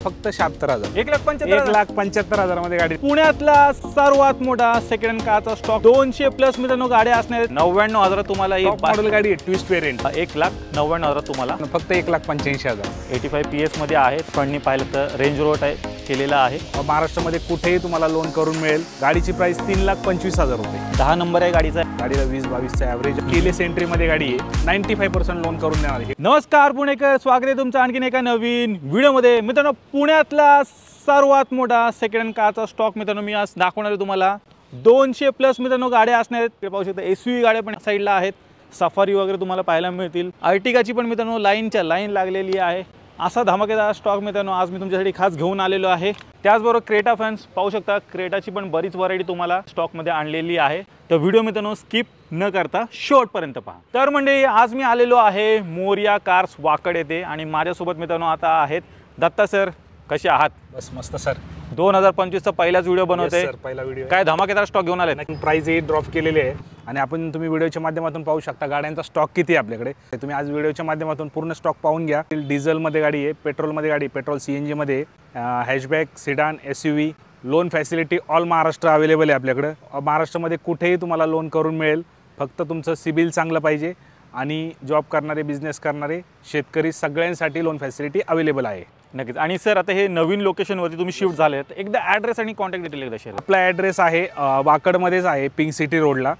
फक्त 76,000 1,75,000 मध्ये गाडी। पुण्यातला सर्वात मोठा सेकंड हँड कारचा स्टॉक 200 प्लस मित्रांनो गाड्या असणार आहेत। 99,000 तुम्हाला ही मॉडेल गाडी आहे, ट्विस्ट वेरिएंट। 1,99,000 तुम्हाला फक्त 1,85,000 85 PS मध्ये आहे। फंडनी पाहिलं तर रेंज रोड आहे केलेला आहे। महाराष्ट्रामध्ये कुठेही तुम्हाला लोन करून मिळेल। गाडीची प्राइस 3,25,000 रुपये। 10 नंबर आहे गाडीचा। गाडीला 20-22 चा ॲव्हरेज। केलेस एंट्री मध्ये गाडी आहे, 95% लोन करून देणार आहे। नमस्कार पुणेकर, स्वागत आहे तुमचं आणखीन एका नवीन व्हिडिओमध्ये। मित्रांनो पुण्यातला सर्वात मोठा सेकंड हँड कारचा स्टॉक मित्रांनो मी आज दाखवणार आहे तुम्हाला। 200 प्लस मित्रांनो गाड्या असणार आहेत। पाहू शकता SUV गाड्या पण साईडला आहेत, सफारी वगैरे तुम्हाला पाहायला मिळतील। अर्टिगाची पण मित्रांनो लाईनच्या लाईन लागलेली आहे। असा धमाकेदार स्टॉक मित्रांनो आज मी तुमच्यासाठी खास घेऊन आलेलो आहे। त्याचबरोबर क्रेटा फॅन्स पाहू शकता, क्रेटाची पण बरीच व्हरायटी तुम्हाला स्टॉकमध्ये आणलेली आहे। तर व्हिडिओ मित्रांनो स्किप न करता शेवटपर्यंत पहा। तर म्हणजे आज मी आलेलो आहे मोरिया कार्स वाकड येथे आणि माझ्यासोबत मित्रांनो आता आहेत दत्ता सर। कसे आहात? बस मस्त सर। 2025 चा पहिलाच व्हिडिओ बनवतोय सर, पहिला व्हिडिओ। काय धमाकेदार स्टॉक घेऊन आले? प्राइस ड्रॉप केलेले आहे आणि आपण तुम्ही व्हिडिओच्या माध्यमातून पाहू शकता गाड्यांचा स्टॉक किती आहे आपल्याकडे। तुम्ही आज व्हिडिओच्या माध्यमातून पूर्ण स्टॉक पाहून घ्या। डिझेल मध्ये गाडी आहे, पेट्रोल मध्ये गाडी, पेट्रोल CNG मध्ये, hatchback, sedan, SUV, loan facility all Maharashtra available आहे आपल्याकडे। महाराष्ट्रामध्ये कुठेही तुम्हाला लोन करून मिळेल। फक्त तुमचं सिबिल चांगलं पाहिजे आणि जॉब करणारे, बिझनेस करणारे, शेतकरी सगळ्यांसाठी लोन फॅसिलिटी अवेलेबल आहे। नक्कीच। आणि सर आता हे नवीन लोकेशनवरती तुम्ही शिफ्ट झालेत, एकदा ॲड्रेस आणि कॉन्टॅक्ट डिटेल एकदा शेअर। आपला ॲड्रेस आहे वाकडमध्येच आहे, पिंक सिटी रोडला,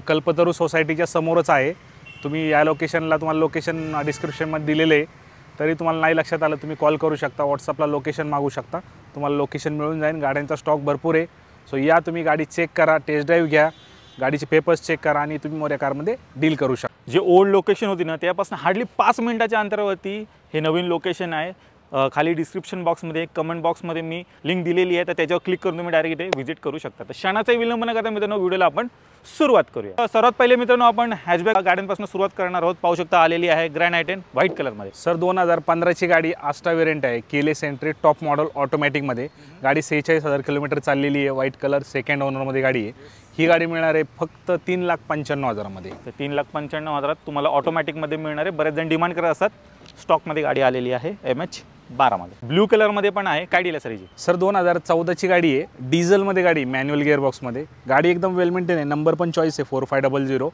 कल्पतरू सोसायटीच्या समोरच आहे। तुम्ही या लोकेशनला, तुम्हाला लोकेशन डिस्क्रिप्शनमध्ये दिलेले आहे, तरी तुम्हाला नाही लक्षात आलं तुम्ही कॉल करू शकता, व्हॉट्सअपला लोकेशन मागू शकता, तुम्हाला लोकेशन मिळून जाईल। गाड्यांचा स्टॉक भरपूर आहे। सो या तुम्ही गाडी चेक करा, टेस्ट ड्राईव्ह घ्या, गाडीचे पेपर्स चेक करा आणि तुम्ही मोऱ्या कारमध्ये डील करू शकता। जे ओल्ड लोकेशन होती ना त्यापासून हार्डली 5 मिनिटाच्या अंतरावरती हे नवीन लोकेशन आहे। खाली डिस्क्रिप्शन बॉक्समध्ये, कमेंट बॉक्समध्ये मी लिंक दिलेली आहे, तर त्याच्यावर क्लिक करून तुम्ही डायरेक्ट इथे व्हिजिट करू शकता। तर क्षणाचाही विलंब न करता मित्रांनो व्हिडिओला आपण सुरुवात करूया। सर्वात पहिले मित्रांनो आपण हॅशबॅक गाड्यांपासून सुरुवात करणार आहोत। पाहू शकता आलेली आहे ग्रँड आय10 व्हाईट कलरमध्ये। सर 2015 ची गाडी, आस्टा वेरियंट आहे, केलेस एंट्री टॉप मॉडेल ऑटोमॅटिकमध्ये। गाडी 46,000 किलोमीटर चाललेली आहे, व्हाईट कलर, सेकंड ओनरमध्ये गाडी आहे। ही गाडी मिळणार आहे फक्त 3,95,000 मध्ये। तर 3,95,000 तुम्हाला ऑटोमॅटिकमध्ये मिळणार आहे। बरेच जण डिमांड करत असतात। स्टॉकमध्ये गाडी आलेली आहे MH12 मध्ये, ब्लू कलरमध्ये पण आहे। काय डील आहे सर हिची? सर 2014 ची गाडी आहे, डिझेलमध्ये गाडी, मॅन्युअल गिअरबॉक्समध्ये गाडी, एकदम वेल मेंटेन आहे। नंबर पण चॉईस आहे 4500।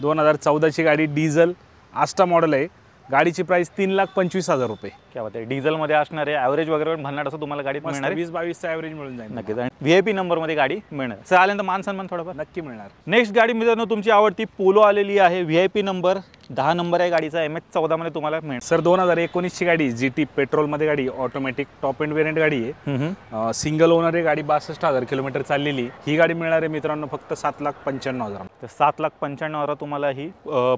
2014 ची गाडी, डिझेल, आस्टा मॉडेल आहे। गाडीची प्राइस 3,25,000 रुपये। क्या बात आहे। डिझेलमध्ये असणार आहे, ॲव्हरेज वगैरे पण भन्नाट असं तुम्हाला गाडी मिळणार आहे। 20-22 चा ॲव्हरेज मिळून जाईल नक्कीच। आणि VIP नंबरमध्ये गाडी मिळणार। सर आल्यानंतर मान सन्मान थोडाफार नक्की मिळणार। नेक्स्ट गाडी मित्रांनो तुमची आवडती पोलो आलेली आहे, VIP नंबर 10 नंबर आहे गाडीचा, MH14 मध्ये तुम्हाला मिळणार। सर 2019 ची गाडी, GT पेट्रोलमध्ये गाडी, ऑटोमॅटिक टॉप एंड वेरियंट गाडी आहे, सिंगल ओनर आहे गाडी, 62,000 किलोमीटर चाललेली। ही गाडी मिळणार आहे मित्रांनो फक्त 7,95,000। तर 7,95,000 तुम्हाला ही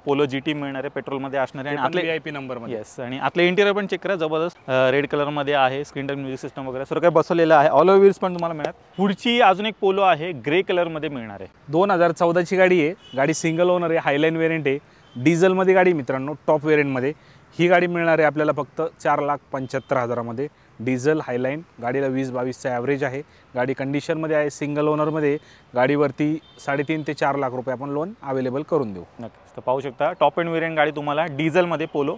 पोलो GT मिळणार आहे, पेट्रोलमध्ये असणार आहे। आणि VIP नंबर मध्ये। येस। आणि आतले इंटिरियर पण चेक करा, जबरदस्त रेड कलर मध्ये आहे। स्क्रीन टच म्युझिक सिस्टम वगैरे सर्व काही बसवलेलं आहे। ऑल व्हील्स पण तुम्हाला मिळणार। पुढची अजून एक पोलो आहे, ग्रे कलर मध्ये मिळणार आहे। 2014 ची गाडी आहे, गाडी सिंगल ओनर आहे, हायलाईन वेरियंट आहे, डिझेलमध्ये गाडी मित्रांनो, टॉप वेरियंटमध्ये। ही गाडी मिळणार आहे आपल्याला फक्त 4,75,000 मध्ये। डिझेल, हायलाईन, गाडीला 20-22 चा ॲव्हरेज आहे। गाडी कंडिशनमध्ये आहे, सिंगल ओनरमध्ये। गाडीवरती 3.5 ते 4 लाख रुपये आपण लोन अवेलेबल करून देऊ। नक्कीच। तर पाहू शकता टॉप एंड वेरियंट गाडी तुम्हाला डिझेलमध्ये पोलो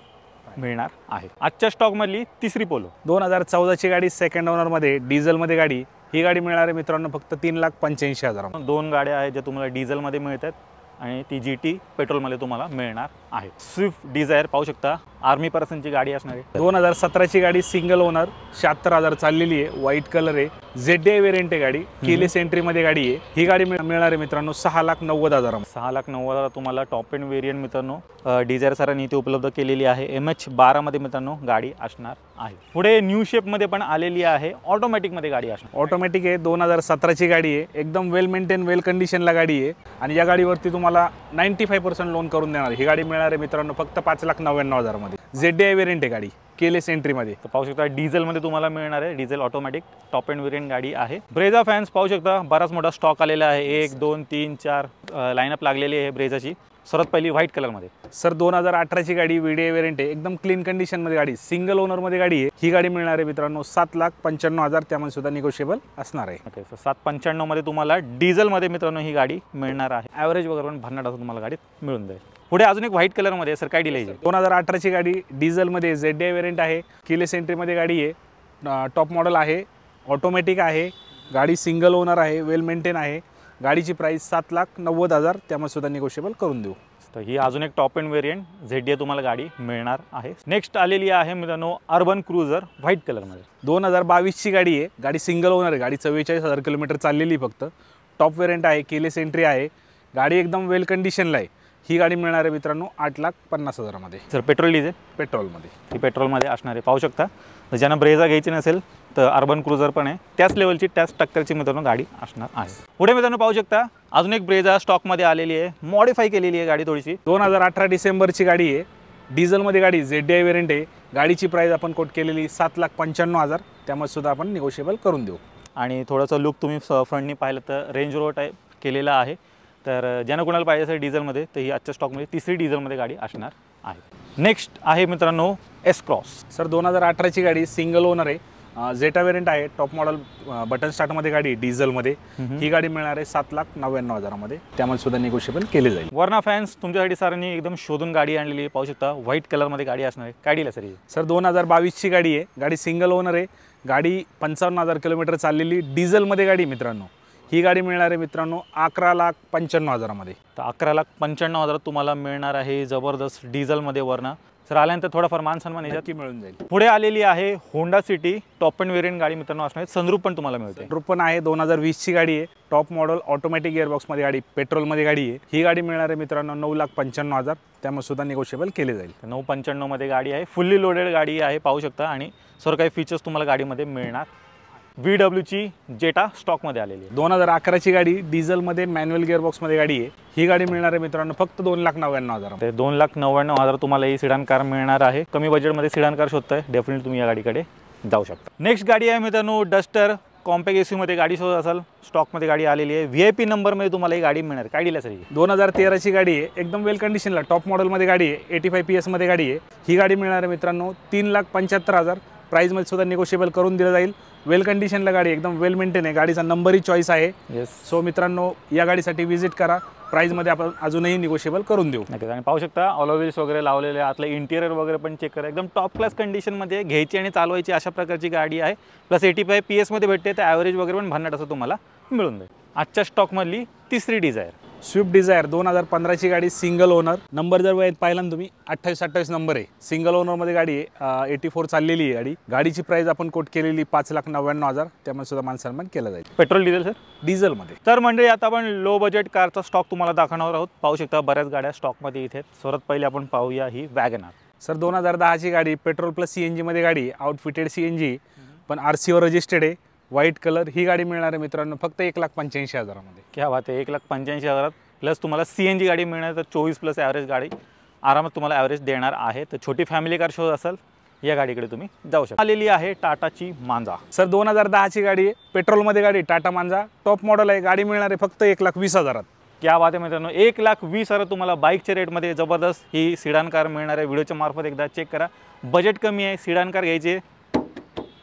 मिळणार आहे। आजच्या स्टॉकमधली तिसरी पोलो, 2014 ची गाडी, सेकंड ओनरमध्ये, डिझेलमध्ये गाडी। ही गाडी मिळणार आहे मित्रांनो फक्त 3,85,000। 2 गाड्या आहेत ज्या तुम्हाला डिझेलमध्ये मिळतात आणि ती GT पेट्रोलमध्ये तुम्हाला मिळणार आहे। स्विफ्ट डिझायर पाहू शकता, आर्मी पर्सनची गाडी असणार आहे। 2017 ची गाडी, सिंगल ओनर, 76,000 चाललेली आहे, व्हाईट कलर आहे, ZDI वेरियंट आहे गाडी, केलेस एंट्रीमध्ये गाडी आहे। ही गाडी मिळणार आहे मित्रांनो 6,90,000। 6,90,000 तुम्हाला टॉप एंड वेरियंट मित्रांनो डिझायर सरांनी इथे उपलब्ध केलेली आहे। MH12 मध्ये मित्रांनो गाडी असणार आहे। पुढे न्यू शेपमध्ये पण आलेली आहे, ऑटोमॅटिकमध्ये गाडी असणार। ऑटोमॅटिक आहे, 2017 ची गाडी आहे, एकदम वेल मेंटेन, वेल कंडिशनला गाडी आहे आणि या गाडीवरती तुम्हाला 95% लोन करून देणार। ही गाडी मिळणार आहे मित्रांनो फक्त 5,99,000 मध्ये। ZDI वेरियंट आहे गाडी, केलेस एंट्रीमध्ये। तर पाहू शकता डिझेलमध्ये तुम्हाला मिळणार आहे, diesel automatic top end variant गाडी आहे। ब्रेझा फॅन्स पाहू शकता, बराच मोठा स्टॉक आलेला आहे, 1 2 3 4 लाईनअप लागलेली आहे ब्रेझाची। सर्वात पहिली व्हाईट कलरमध्ये। सर 2018 ची गाडी, VDI वेरियंट आहे, एकदम क्लीन कंडिशनमध्ये गाडी, सिंगल ओनरमध्ये गाडी आहे। ही गाडी मिळणार आहे मित्रांनो 7,95,000, त्यामध्ये सुद्धा निगोशिएबल असणार आहे। ओके। सर 7,95,000 मध्ये तुम्हाला डिझेलमध्ये मित्रांनो ही गाडी मिळणार आहे। ॲव्हरेज वगैरे पण भन्नाट असं तुम्हाला गाडीत मिळून जाईल। पुढे अजून एक व्हाईट कलरमध्ये सर काय डील आहे? 2018 ची गाडी, डिझेलमध्ये, ZDI वेरियंट आहे, केलेस एंट्रीमध्ये गाडी आहे, टॉप मॉडेल आहे, ऑटोमॅटिक आहे, गाडी सिंगल ओनर आहे, वेल मेंटेन आहे. गाडीची प्राईस 7,90,000, त्यामध्ये सुद्धा निगोशिएबल करून देऊ. तर ही अजून एक टॉप एंड व्हेरियंट ZDI तुम्हाला गाडी मिळणार आहे. नेक्स्ट आलेली आहे मित्रांनो अर्बन क्रुझर व्हाईट कलरमध्ये. 2022ची गाडी आहे. गाडी सिंगल ओनर आहे. गाडी 44,000 किलोमीटर चाललेली फक्त. टॉप वेरियंट आहे, केलेस एंट्री आहे. गाडी एकदम वेल कंडिशनला आहे. ही गाडी मिळणार आहे मित्रांनो 8,50,000 मध्ये. Sir petrol diesel? पेट्रोलमध्ये. ही पेट्रोलमध्ये असणार आहे, पाहू शकता. तर ज्यांना ब्रेझा घ्यायची नसेल तर अर्बन क्रुझर पण आहे, त्याच लेवलची त्याच टक्करची मित्रांनो गाडी असणार आहे. पुढे मित्रांनो पाहू शकता अजून एक ब्रेझा स्टॉकमध्ये आलेली आहे, मॉडिफाय केलेली आहे गाडी थोडीशी. 2018 डिसेंबरची गाडी आहे. डिझेलमध्ये गाडी ZDI वेरियंट आहे. गाडीची प्राईस आपण कोट केलेली 7,95,000, त्यामध्ये सुद्धा आपण निगोशिएबल करून देऊ. आणि थोडंसं लुक तुम्ही फ्रंटनी पाहिलं तर रेंज रोवर टाईप केलेला आहे. तर ज्यांना कोणाला पाहिजे असेल डिझेलमध्ये तर ही आजच्या स्टॉकमध्ये तिसरी डिझेलमध्ये गाडी असणार आहे. नेक्स्ट आहे मित्रांनो एस क्रॉस. सर 2018ची गाडी सिंगल ओनर आहे. झेटा वेरियंट आहे. टॉप मॉडेल बटन स्टार्टमध्ये गाडी डिझेलमध्ये. ही गाडी मिळणार आहे 7,99,000 मध्ये, त्यामध्ये सुद्धा निगोशिएबल केले जाईल. वर्ना फॅन्स तुमच्यासाठी सरांनी एकदम शोधून गाडी आणलेली आहे, पाहू शकता. व्हाईट कलरमध्ये गाडी असणार आहे. काय डील आहे सर ही? सर 2022ची गाडी आहे. गाडी सिंगल ओनर आहे. गाडी 55,000 किलोमीटर चाललेली डिझेलमध्ये गाडी मित्रांनो. ही गाडी मिळणार आहे मित्रांनो 11,95,000 मध्ये. तर 11,95,000 तुम्हाला मिळणार आहे जबरदस्त डिझेलमध्ये वर्ना. सर आल्यानंतर थोडाफार मान सन्मान याच्यात मिळून जाईल. पुढे आलेली आहे Honda city top end variant गाडी मित्रांनो असणार आहे. सनरूफ पण तुम्हाला मिळते. सनरूफ पण आहे. 2020ची गाडी आहे. टॉप मॉडेल ऑटोमॅटिक गिअरबॉक्समध्ये गाडी, पेट्रोलमध्ये गाडी आहे. ही गाडी मिळणार आहे मित्रांनो 9,95,000, त्यामध्ये सुद्धा निगोशिएबल केले जाईल. 995 मध्ये गाडी आहे. फुल्ली लोडेड गाडी आहे, पाहू शकता. आणि सर्व काही फीचर्स तुम्हाला गाडीमध्ये मिळणार. VWची जेटा स्टॉकमध्ये आलेली आहे. 2011ची गाडी डिझेलमध्ये मॅन्युअल गिअरबॉक्समध्ये गाडी आहे. ही गाडी मिळणार आहे मित्रांनो फक्त 2,99,000. ते 2,99,000 तुम्हाला ही सिडान कार मिळणार आहे. कमी बजेटमध्ये सिडान कार शोधताय, डेफिनेटली तुम्ही या गाडीकडे जाऊ शकता. नेक्स्ट गाडी आहे मित्रांनो डस्टर कॉम्पॅक्ट SUV गाडी शोधत असाल, स्टॉकमध्ये गाडी आलेली आहे. VIP नंबरमध्ये तुम्हाला ही गाडी मिळणार. काय डील आहे सर ही? 2013ची गाडी आहे. एकदम वेल कंडिशनला टॉप मॉडेलमध्ये गाडी आहे. 85 PS मध्ये गाडी आहे. ही गाडी मिळणार आहे मित्रांनो 3,75,000. प्राईजमध्ये सुद्धा निगोशिएबल करून दिलं जाईल. वेल कंडिशनला गाडी, एकदम वेल मेंटेन आहे. गाडीचा नंबरही चॉईस आहे. सो मित्रांनो या गाडीसाठी व्हिजिट करा. प्राईजमध्ये आपण अजूनही निगोशिएबल करून देऊ. नक्कीच. आणि पाहू शकता ऑलोव्हिल्स वगैरे लावलेले, आतलं इंटिरियर वगैरे पण चेक करा. एकदम टॉप क्लास कंडिशनमध्ये घ्यायची आणि चालवायची अशा प्रकारची गाडी आहे. प्लस 85 PS मध्ये भेटते, तर ॲव्हरेज वगैरे पण भन्नाट असं तुम्हाला मिळून जाईल. आजच्या स्टॉकमधली तिसरी डिझायर स्विफ्ट डिझायर 2015ची गाडी सिंगल ओनर. नंबर जर वेळेत पाहिला ना तुम्ही 28-28 नंबर आहे. सिंगल ओनरमध्ये गाडी आहे. 84 चाललेली आहे गाडी. गाडीची प्राईस आपण कोट केलेली 5,99,000, त्यामध्ये सुद्धा मान सन्मान केला जाईल. Petrol diesel sir? डिझेलमध्ये. तर मंडळी आता आपण लो बजेट कारचा स्टॉक तुम्हाला दाखवणार आहोत. पाहू शकता बऱ्याच गाड्या स्टॉकमध्ये इथे. सर्वात पहिले आपण पाहूया ही वॅगनार. सर 2010ची गाडी, पेट्रोल प्लस CNG मध्ये गाडी, आउटफिटेड CNG, पण RCवर रजिस्टर्ड आहे. White colour. ही गाडी मिळणार आहे मित्रांनो फक्त 1,85,000 मध्ये. क्या बात आहे. 1,85,000 प्लस तुम्हाला CNG गाडी मिळणार. तर 24 प्लस ॲव्हरेज गाडी आरामात तुम्हाला ॲव्हरेज देणार आहे. तर छोटी फॅमिली कार शोध असेल या गाडीकडे तुम्ही जाऊ शकता. आलेली आहे टाटाची मांजा. सर 2010ची गाडी आहे. पेट्रोलमध्ये गाडी, टाटा मांजा, टॉप मॉडेल आहे. गाडी मिळणार आहे फक्त 1,20,000. क्या बात आहे मित्रांनो. 1,20,000 तुम्हाला बाईकच्या रेटमध्ये जबरदस्त ही सिडान कार मिळणार आहे. व्हिडिओच्या मार्फत एकदा चेक करा. बजेट कमी आहे, सिडान कार घ्यायची,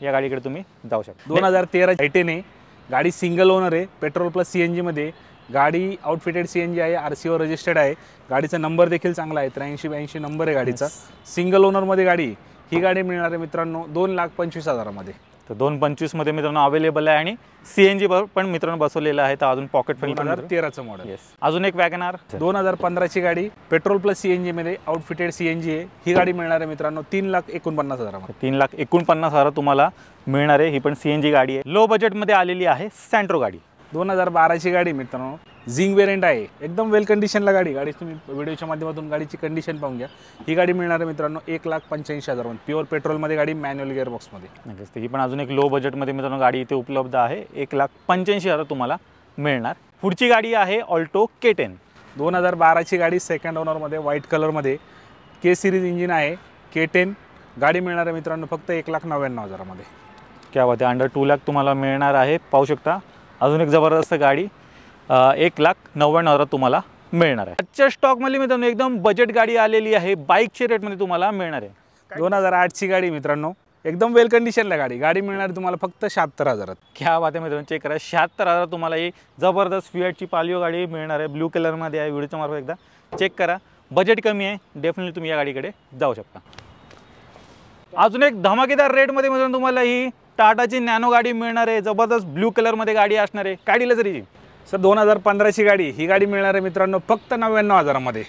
या गाडीकडे तुम्ही जाऊ शकता. 2013 I10 आहे. गाडी सिंगल ओनर आहे. पेट्रोल प्लस CNG मध्ये गाडी, आउटफिटेड CNG आहे. RCवर रजिस्टर्ड आहे. गाडीचा नंबर देखील चांगला आहे. 83-82 नंबर आहे गाडीचा. सिंगल ओनरमध्ये गाडी. ही गाडी मिळणार आहे मित्रांनो 2,25,000 मध्ये. तर 2,25,000 मध्ये मित्रांनो अवेलेबल आहे. आणि CNG पण मित्रांनो बसवलेलं आहे. तर अजून पॉकेट फ्रेंडली 2013चं मॉडेल. अजून एक वॅगनार 2015ची गाडी, पेट्रोल प्लस CNG मध्ये, आउटफिटेड CNG आहे. ही गाडी मिळणार आहे मित्रांनो 3,49,000 मध्ये. 3,49,000 तुम्हाला मिळणार आहे. ही पण CNG गाडी आहे. लो बजेटमध्ये आलेली आहे सँट्रो गाडी. 2012ची गाडी मित्रांनो, झिंग वेरियंट आहे. एकदम वेल कंडिशनला गाडी. गाडी तुम्ही व्हिडिओच्या माध्यमातून गाडीची कंडिशन पाहून घ्या. ही गाडी मिळणार आहे मित्रांनो 1,85,000 मध्ये. प्युअर पेट्रोलमध्ये गाडी, मॅन्युअल गिअरबॉक्समध्ये. नक्कीच. ही पण अजून एक लो बजेटमध्ये मित्रांनो गाडी इथे उपलब्ध आहे. 1,85,000 तुम्हाला मिळणार. पुढची गाडी आहे ऑल्टो K10. 2012ची गाडी, सेकंड ओनरमध्ये, व्हाईट कलरमध्ये, K सिरीज इंजिन आहे. K10 गाडी मिळणार आहे मित्रांनो फक्त 1,99,000 मध्ये. क्या बात आहे. अंडर 2,00,000 तुम्हाला मिळणार आहे. पाहू शकता अजून एक जबरदस्त गाडी 1,99,000 तुम्हाला मिळणार आहे. आजच्या स्टॉकमध्ये मित्रांनो एकदम बजेट गाडी आलेली आहे. बाईकच्या रेटमध्ये तुम्हाला मिळणार आहे. 2008ची गाडी मित्रांनो, एकदम वेल कंडिशनला गाडी. गाडी मिळणार आहे तुम्हाला फक्त 76,000. क्या बात आहे मित्रांनो. चेक करा 76,000 तुम्हाला ही जबरदस्त फिएटची पालिओ गाडी मिळणार आहे. ब्लू कलरमध्ये आहे. व्हिडिओच्या मार्फत एकदा चेक करा. बजेट कमी आहे, डेफिनेटली तुम्ही या गाडीकडे जाऊ शकता. अजून एक धमाकेदार रेटमध्ये मित्रांनो तुम्हाला ही टाटाची नॅनो गाडी मिळणार आहे, जबरदस्त ब्लू कलरमध्ये गाडी असणार आहे. काय डील आहे सर 2015ची गाडी, ही गाडी मिळणार आहे मित्रांनो फक्त 99,000मध्ये.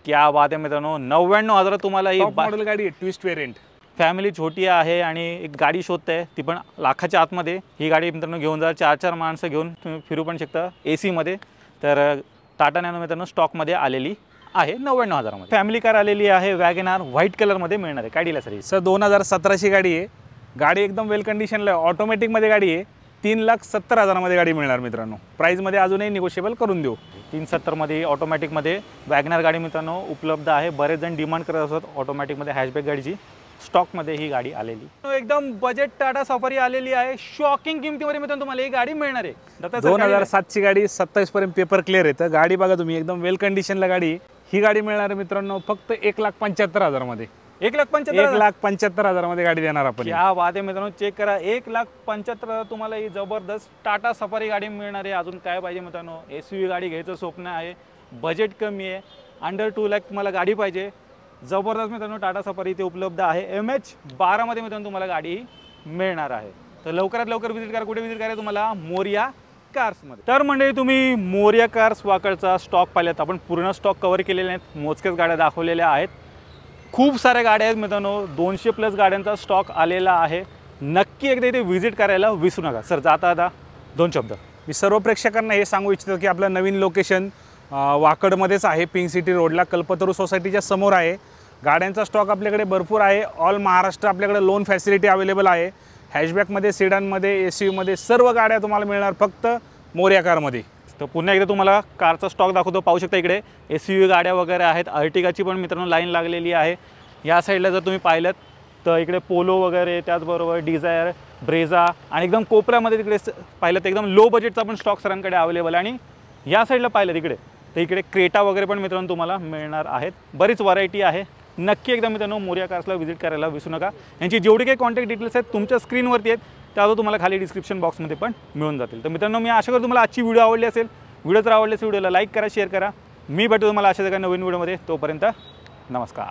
क्या बात आहे मित्रांनो, 99,000 तुम्हाला ही मॉडेल गाडी आहे, ट्विस्ट वेरियंट. फॅमिली छोटी आहे आणि एक गाडी शोधताय ती पण लाखाच्या आतमध्ये. ही गाडी मित्रांनो घेऊन जा, 4 माणसं घेऊन तुम्ही फिरू पण शकता AC मध्ये. तर टाटा नॅनो मित्रांनो स्टॉकमध्ये आलेली आहे 99,000मध्ये. फॅमिली कार आलेली आहे, वॅगनार व्हाईट कलरमध्ये मिळणार आहे. काय डील आहे सर 2017ची गाडी आहे. गाडी एकदम वेल कंडिशनला आहे, ऑटोमॅटिकमध्ये गाडी आहे. 3,70,000मध्ये गाडी मिळणार मित्रांनो. प्राईजमध्ये अजूनही निगोशिएबल करून देऊ. 370मध्ये ऑटोमॅटिकमध्ये वॅगनार गाडी मित्रांनो उपलब्ध आहे. बरेच जण डिमांड करत असतात ऑटोमॅटिकमध्ये हॅशबॅक गाडीची. स्टॉकमध्ये ही गाडी आलेली एकदम बजेट टाटा सफारी आलेली आहे. शॉकिंग किमतीमध्ये मित्रांनो तुम्हाला ही गाडी मिळणार आहे. 2007ची गाडी 27 पर्यंत पेपर क्लिअर आहे. तर गाडी बघा तुम्ही, एकदम वेल कंडिशनला गाडी. ही गाडी मिळणार आहे मित्रांनो फक्त 1,75,000मध्ये. 1,75,000मध्ये गाडी देणार आपण. क्या बात आहे मित्रांनो, चेक करा. 1,75,000 तुम्हाला ही जबरदस्त टाटा सफारी गाडी मिळणार आहे. अजून काय पाहिजे मित्रांनो, SUV गाडी घ्यायचं स्वप्न आहे, बजेट कमी आहे, अंडर 2 लाख तुम्हाला गाडी पाहिजे. जबरदस्त मित्रांनो टाटा सफारी इथे उपलब्ध आहे. MH12मध्ये मित्रांनो तुम्हाला गाडी मिळणार आहे. तर लवकरात लवकर विजिट करा. कुठे विजिट करा? तुम्हाला मोरिया कार्समध्ये. तर म्हणजे तुम्ही मोरिया कार्स वाकडचा स्टॉक पाहिल्यात. आपण पूर्ण स्टॉक कव्हर केलेले आहेत, मोजकेच गाड्या दाखवलेल्या आहेत. खूप साऱ्या गाड्या आहेत मित्रांनो, 200+ गाड्यांचा स्टॉक आलेला आहे. नक्की एकदा इथे व्हिजिट करायला विसरू नका. सर जाता 2 शब्द मी सर्व प्रेक्षकांना हे सांगू इच्छितो की आपलं नवीन लोकेशन वाकडमध्येच आहे, पिंक सिटी रोडला, कल्पतरू सोसायटीच्या समोर आहे. गाड्यांचा स्टॉक आपल्याकडे भरपूर आहे. ऑल महाराष्ट्र आपल्याकडे लोन फॅसिलिटी अवेलेबल आहे. हॅशबॅकमध्ये, सेडानमध्ये, SUVमध्ये सर्व गाड्या तुम्हाला मिळणार फक्त मोरिया कारमध्ये. तर पुन्हा एकदा तुम्हाला कारचा स्टॉक दाखवतो. पाहू शकता इकडे SUV गाड्या वगैरे आहेत. अर्टिगाची पण मित्रांनो लाईन लागलेली आहे. या साईडला जर तुम्ही पाहिलं तर इकडे पोलो वगैरे, त्याचबरोबर डिझायर, ब्रेझा आणि एकदम कोपऱ्यामध्ये तिकडे पाहिलं तर एकदम लो बजेटचा पण स्टॉक सरांकडे अवेलेबल. आणि या साईडला पाहिलं तिकडे तर इकडे क्रेटा वगैरे पण मित्रांनो तुम्हाला मिळणार आहेत. बरीच व्हरायटी आहे. नक्की एकदा मित्रांनो मोरिया कार्सला व्हिजिट करायला विसरू नका. यांची जेवढी काही कॉन्टॅक्ट डिटेल्स आहेत तुमच्या स्क्रीनवरती आहेत, त्यावर तुम्हाला खाली डिस्क्रिप्शन बॉक्समध्ये पण मिळून जातील. तर मित्रांनो मी आशा करतो तुम्हाला आजची व्हिडिओ आवडली असेल. व्हिडिओ जर आवडली असेल व्हिडिओला लाईक करा, शेअर करा. मी भेटतो तुम्हाला अशा एका नवीन व्हिडिओमध्ये. तोपर्यंत नमस्कार.